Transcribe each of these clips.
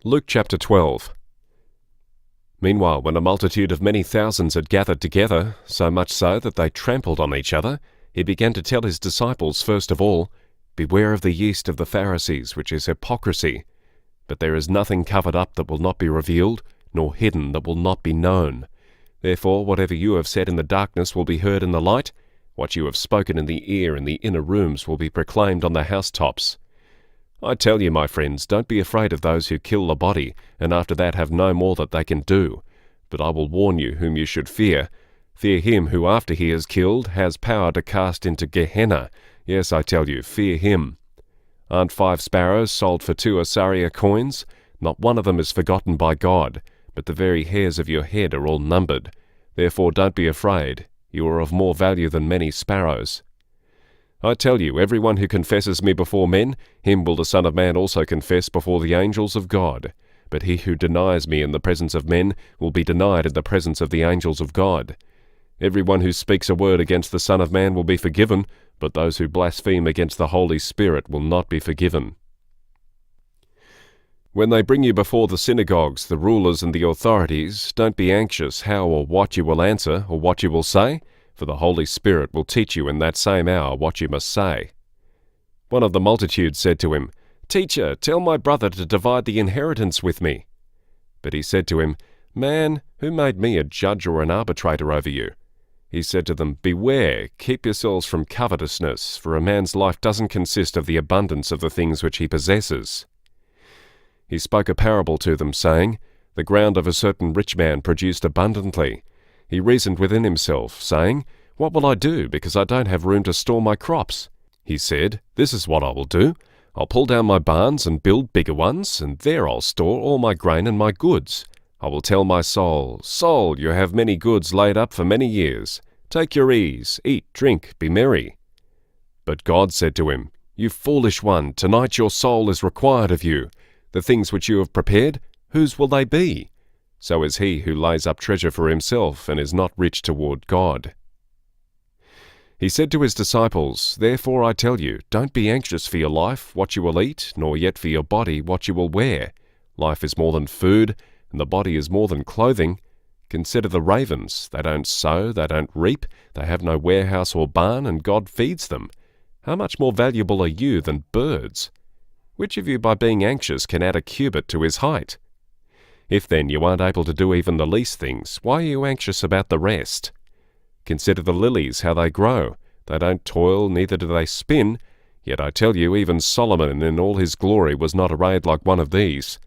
Luke chapter 12. Meanwhile, when a multitude of many thousands had gathered together, so much so that they trampled on each other, he began to tell his disciples first of all, "Beware of the yeast of the Pharisees, which is hypocrisy. But there is nothing covered up that will not be revealed, nor hidden that will not be known. Therefore, whatever you have said in the darkness will be heard in the light. What you have spoken in the ear in the inner rooms will be proclaimed on the housetops. I tell you, my friends, don't be afraid of those who kill the body, and after that have no more that they can do. But I will warn you whom you should fear. Fear him who, after he is killed, has power to cast into Gehenna. Yes, I tell you, fear him. Aren't 5 sparrows sold for 2 Assaria coins? Not one of them is forgotten by God, but the very hairs of your head are all numbered. Therefore don't be afraid. You are of more value than many sparrows. I tell you, everyone who confesses me before men, him will the Son of Man also confess before the angels of God. But he who denies me in the presence of men will be denied in the presence of the angels of God. Everyone who speaks a word against the Son of Man will be forgiven, but those who blaspheme against the Holy Spirit will not be forgiven. When they bring you before the synagogues, the rulers and the authorities, don't be anxious how or what you will answer or what you will say, for the Holy Spirit will teach you in that same hour what you must say. One of the multitude said to him, "Teacher, tell my brother to divide the inheritance with me." But he said to him, "Man, who made me a judge or an arbitrator over you?" He said to them, "Beware, keep yourselves from covetousness, for a man's life doesn't consist of the abundance of the things which he possesses." He spoke a parable to them, saying, "The ground of a certain rich man produced abundantly. He reasoned within himself, saying, 'What will I do, because I don't have room to store my crops?' He said, 'This is what I will do. I'll pull down my barns and build bigger ones, and there I'll store all my grain and my goods. I will tell my soul, Soul, you have many goods laid up for many years. Take your ease, eat, drink, be merry.' But God said to him, 'You foolish one, tonight your soul is required of you. The things which you have prepared, whose will they be? So is he who lays up treasure for himself and is not rich toward God.' He said to his disciples, 'Therefore I tell you, don't be anxious for your life, what you will eat, nor yet for your body, what you will wear. Life is more than food, and the body is more than clothing. Consider the ravens. They don't sow, they don't reap, they have no warehouse or barn, and God feeds them. How much more valuable are you than birds? Which of you by being anxious can add a cubit to his height? If then you aren't able to do even the least things, why are you anxious about the rest? Consider the lilies, how they grow. They don't toil, neither do they spin. Yet I tell you, even Solomon in all his glory was not arrayed like one of these.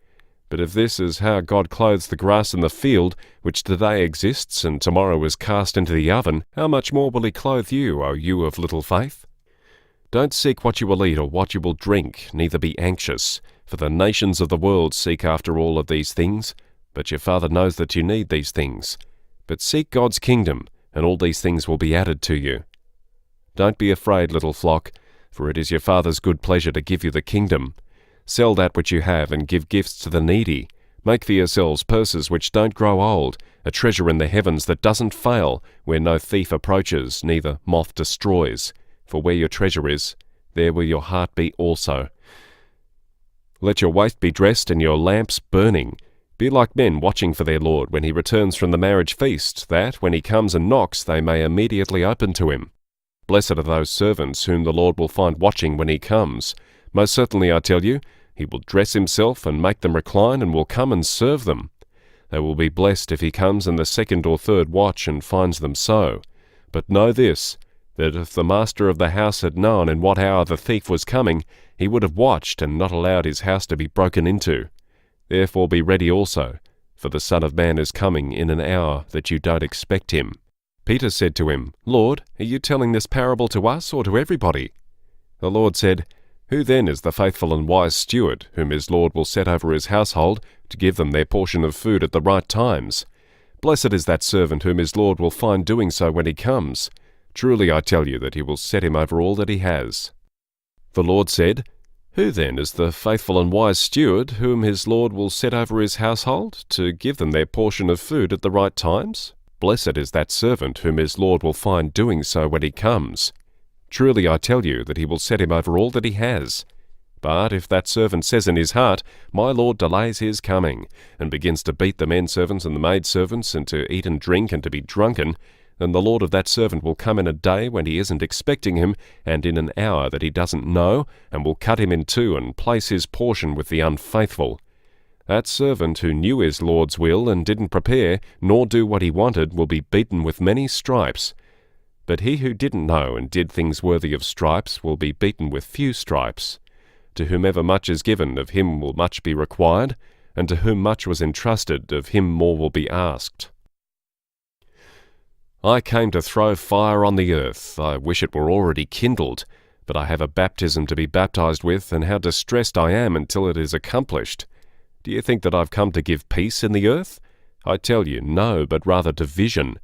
But if this is how God clothes the grass in the field, which today exists and tomorrow is cast into the oven, how much more will he clothe you, O you of little faith? Don't seek what you will eat or what you will drink, neither be anxious, for the nations of the world seek after all of these things, but your Father knows that you need these things. But seek God's kingdom, and all these things will be added to you. Don't be afraid, little flock, for it is your Father's good pleasure to give you the kingdom. Sell that which you have and give gifts to the needy. Make for yourselves purses which don't grow old, a treasure in the heavens that doesn't fail, where no thief approaches, neither moth destroys. For where your treasure is, there will your heart be also. Let your waist be dressed and your lamps burning. Be like men watching for their Lord when he returns from the marriage feast, that, when he comes and knocks, they may immediately open to him. Blessed are those servants whom the Lord will find watching when he comes. Most certainly, I tell you, he will dress himself and make them recline and will come and serve them. They will be blessed if he comes in the 2nd or 3rd watch and finds them so. But know this, that if the master of the house had known in what hour the thief was coming, he would have watched and not allowed his house to be broken into. Therefore be ready also, for the Son of Man is coming in an hour that you don't expect him." Peter said to him, "Lord, are you telling this parable to us or to everybody?" The Lord said, "Who then is the faithful and wise steward, whom his Lord will set over his household, to give them their portion of food at the right times? Blessed is that servant whom his Lord will find doing so when he comes. Truly I tell you that he will set him over all that he has." The Lord said, "Who then is the faithful and wise steward, whom his Lord will set over his household, to give them their portion of food at the right times? Blessed is that servant whom his Lord will find doing so when he comes. Truly I tell you that he will set him over all that he has. But if that servant says in his heart, My Lord delays his coming, and begins to beat the menservants and the maidservants, and to eat and drink and to be drunken, then the Lord of that servant will come in a day when he isn't expecting him, and in an hour that he doesn't know, and will cut him in two and place his portion with the unfaithful. That servant who knew his Lord's will and didn't prepare, nor do what he wanted, will be beaten with many stripes. But he who didn't know and did things worthy of stripes will be beaten with few stripes. To whomever much is given, of him will much be required, and to whom much was entrusted, of him more will be asked. I came to throw fire on the earth. I wish it were already kindled, but I have a baptism to be baptized with, and how distressed I am until it is accomplished. Do you think that I've come to give peace in the earth? I tell you, no, but rather division.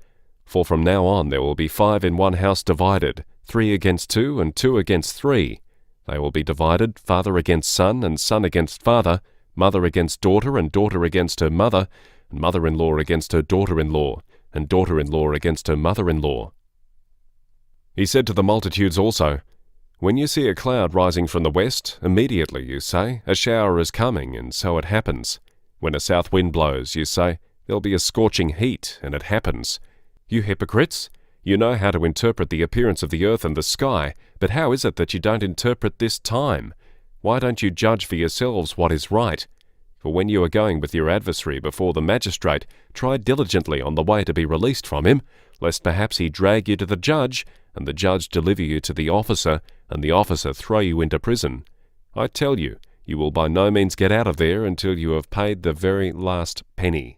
For from now on there will be 5 in one house divided, 3 against 2, and 2 against 3. They will be divided, father against son, and son against father, mother against daughter, and daughter against her mother, and mother-in-law against her daughter-in-law, and daughter-in-law against her mother-in-law. He said to the multitudes also, When you see a cloud rising from the west, immediately you say, A shower is coming, and so it happens. When a south wind blows, you say, There'll be a scorching heat, and it happens. You hypocrites! You know how to interpret the appearance of the earth and the sky, but how is it that you don't interpret this time? Why don't you judge for yourselves what is right? For when you are going with your adversary before the magistrate, try diligently on the way to be released from him, lest perhaps he drag you to the judge, and the judge deliver you to the officer, and the officer throw you into prison. I tell you, you will by no means get out of there until you have paid the very last penny.